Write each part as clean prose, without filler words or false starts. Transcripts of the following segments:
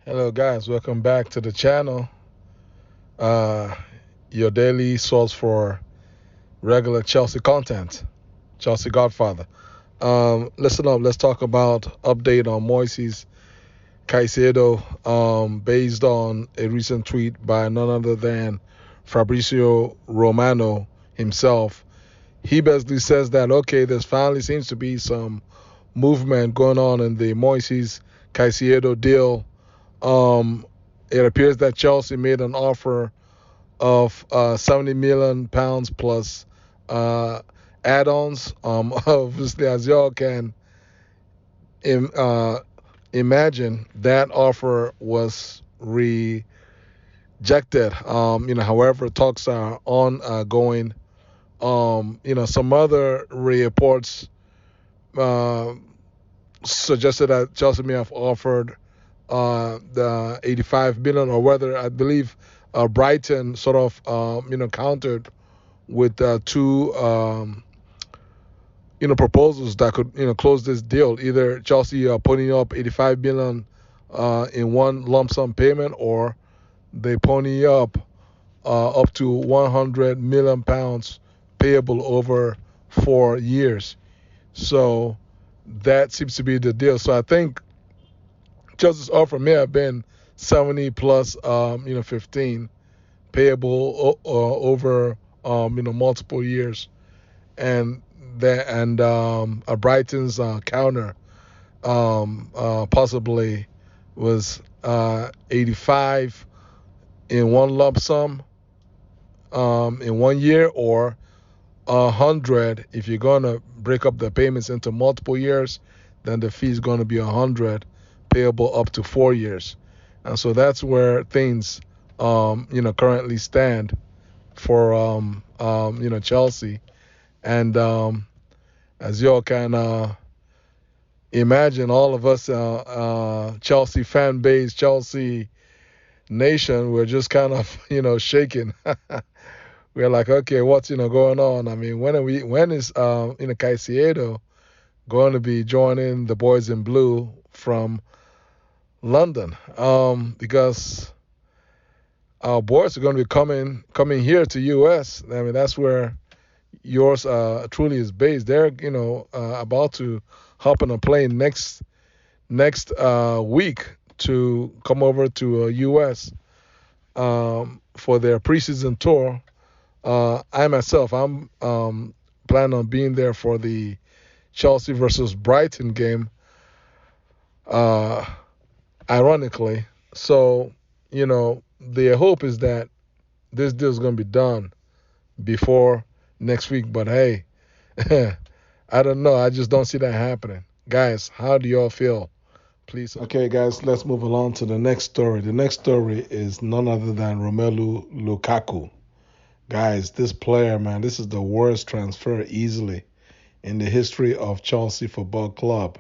Hello, guys. Welcome back to the channel. Uh, your daily source for regular Chelsea content. Chelsea Godfather. Listen up. Let's talk about update on Moises Caicedo. Based on a recent tweet by none other than Fabrizio Romano himself. He basically says that okay, there finally seems to be some movement going on in the Moises Caicedo deal. Um, it appears that Chelsea made an offer of 70 million pounds plus uh, add-ons. Obviously, as y'all can Im- uh, imagine, that offer was rejected. However, talks are ongoing. Some other reports uh, suggested that Chelsea may have offered the 85 million, or whether I believe Brighton sort of countered with two proposals that could close this deal. Either Chelsea putting up 85 million in one lump sum payment, or they pony up to 100 million pounds payable over 4 years. So that seems to be the deal. So I think Chelsea's offer may have been 70 plus 15 payable over multiple years, and a Brighton's counter possibly was 85 in one lump sum in 1 year, or 100 if you're gonna break up the payments into multiple years. Then the fee is gonna be 100 payable up to 4 years, and so that's where things currently stand for Chelsea. And as y'all can imagine, all of us Chelsea fan base, Chelsea nation, we're just kind of shaking. We're like, okay, what's going on? I mean, when is Caicedo going to be joining the boys in blue from London? Because our boys are going to be coming here to US. I mean, that's where yours truly is based. They're about to hop on a plane next week to come over to US for their preseason tour. I myself, I'm planning on being there for the Chelsea versus Brighton game. Uh, Ironically, so the hope is that this deal is going to be done before next week. But hey, I don't know. I just don't see that happening. Guys, how do y'all feel? Please. Okay, guys, let's move along to the next story. The next story is none other than Romelu Lukaku. Guys, this player, man, this is the worst transfer easily in the history of Chelsea Football Club.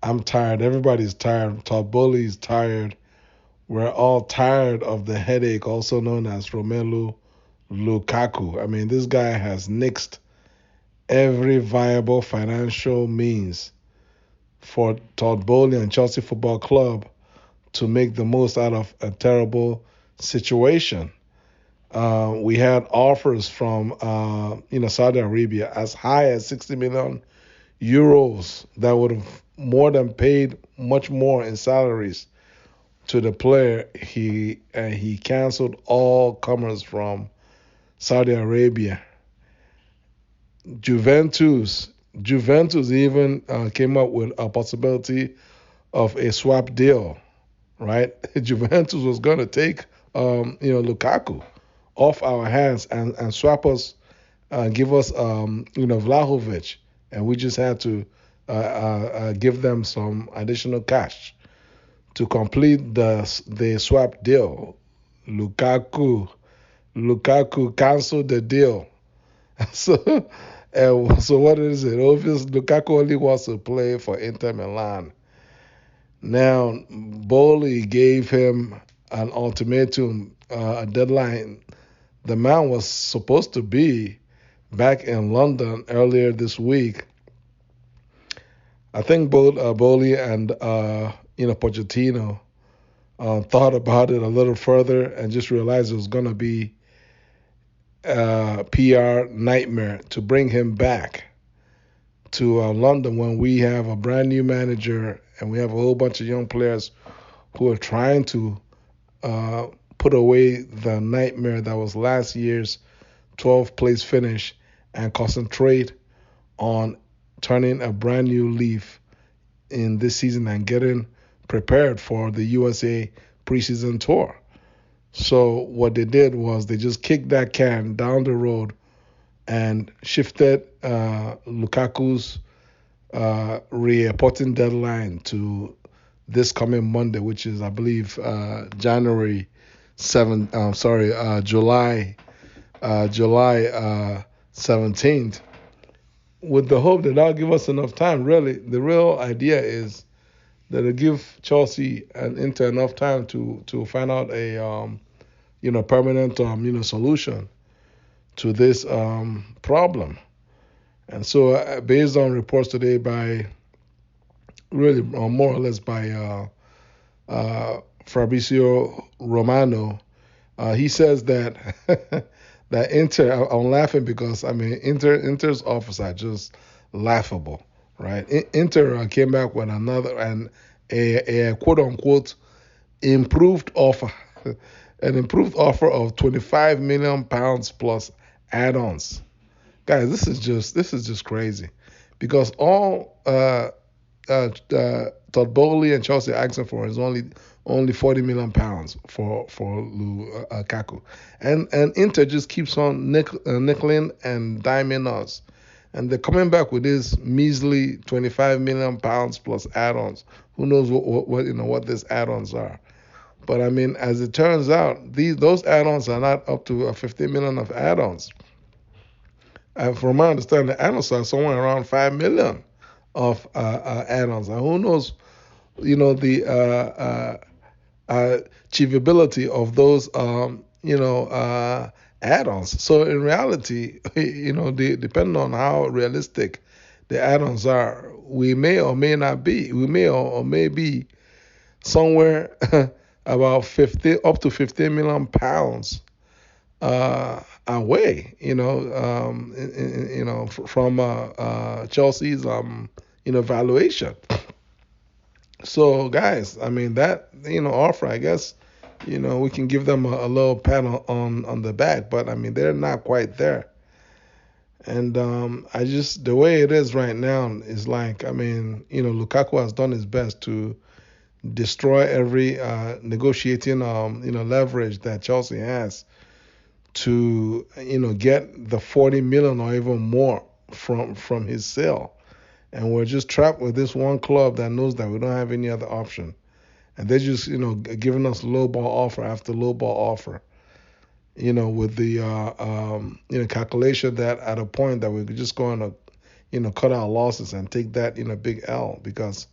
I'm tired. Everybody's tired. Todd Bowley's tired. We're all tired of the headache, also known as Romelu Lukaku. I mean, this guy has nixed every viable financial means for Todd Bowley and Chelsea Football Club to make the most out of a terrible situation. We had offers from Saudi Arabia as high as 60 million euros that would have more than paid much more in salaries to the player. He canceled all comers from Saudi Arabia. Juventus Juventus even came up with a possibility of a swap deal, right? Juventus was going to take Lukaku off our hands and swap us, give us Vlahovic, and we just had to give them some additional cash to complete the swap deal. Lukaku Lukaku canceled the deal. So, so what is it? Obviously, Lukaku only wants to play for Inter Milan. Now, Bowley gave him an ultimatum, a deadline. The man was supposed to be back in London earlier this week. I think both Bowley and Pochettino thought about it a little further and just realized it was going to be a PR nightmare to bring him back to London when we have a brand new manager and we have a whole bunch of young players who are trying to uh, put away the nightmare that was last year's 12th place finish and concentrate on turning a brand new leaf in this season and getting prepared for the USA preseason tour. So what they did was they just kicked that can down the road and shifted Lukaku's reporting deadline to this coming Monday, which is I believe January 7th. Sorry, July 17th. With the hope that that'll give us enough time. Really, the real idea is that it'll give Chelsea and Inter enough time to find out a permanent solution to this problem. And so, based on reports today by really more or less by Fabrizio Romano, he says that that Inter. I'm laughing because I mean Inter's offers are just laughable, right? Inter came back with another and a quote unquote improved offer, an improved offer of 25 million pounds plus add-ons. Guys, this is just crazy, because all Todd Bowley and Chelsea are asking for is only 40 million pounds for Lukaku, and Inter just keeps on nickeling and diming us, and they're coming back with this measly 25 million pounds plus add-ons. Who knows what these add-ons are? But I mean, as it turns out, those add-ons are not up to 15 million of add-ons. From my understanding, the add-ons are somewhere around 5 million of add-ons. And who knows, the achievability of those, add-ons. So in reality, depending on how realistic the add-ons are, we may or may not be. We may or may be somewhere about 50 up to 15 million pounds away, from Chelsea's valuation. So guys, I mean that offer, I guess, we can give them a little pat on the back, but I mean they're not quite there. And I just the way it is right now is like, I mean, Lukaku has done his best to destroy every negotiating leverage that Chelsea has to get the 40 million or even more from his sale. And we're just trapped with this one club that knows that we don't have any other option, and they're just giving us low ball offer after low ball offer, with the calculation that at a point that we're just going to cut our losses and take that big L, because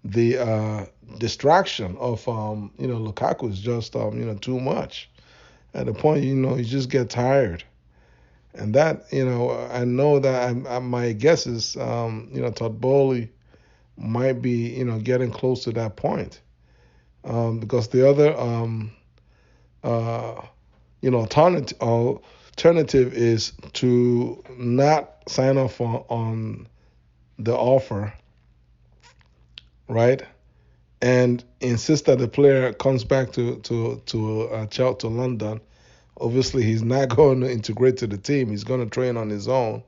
the distraction of Lukaku is just too much. At the point you just get tired, and that I know that my guess is Todd Bowley might be getting close to that point, because the other uh, alternative is to not sign off on the offer, right? And insist that the player comes back to London. Obviously, he's not going to integrate to the team. He's going to train on his own.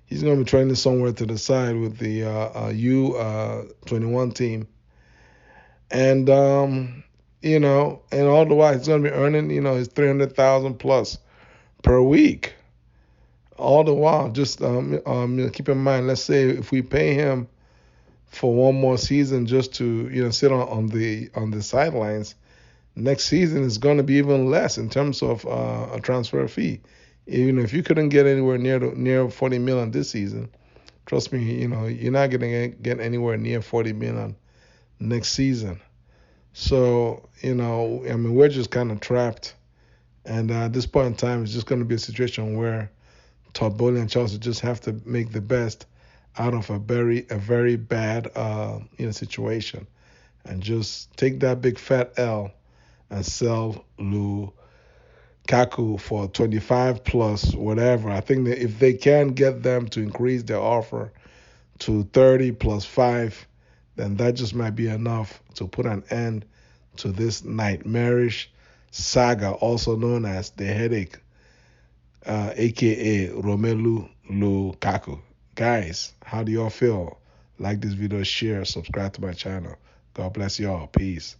He's going to be training somewhere to the side with the U21 team, and and all the while he's going to be earning his 300,000 plus per week. All the while, just keep in mind. Let's say if we pay him for one more season just to sit on the sidelines, next season is going to be even less in terms of a transfer fee. If you couldn't get anywhere near 40 million this season, trust me, you're not going to get anywhere near 40 million next season. So I mean, we're just kind of trapped, and at this point in time, it's just going to be a situation where Todd Bowley and Chelsea just have to make the best out of a very bad situation. and just take that big fat L and sell Lukaku for 25 plus whatever. I think that if they can get them to increase their offer to 30 plus 5, then that just might be enough to put an end to this nightmarish saga, also known as the headache, aka Romelu Lukaku. Guys, how do y'all feel? Like this video, share, subscribe to my channel. God bless y'all. Peace.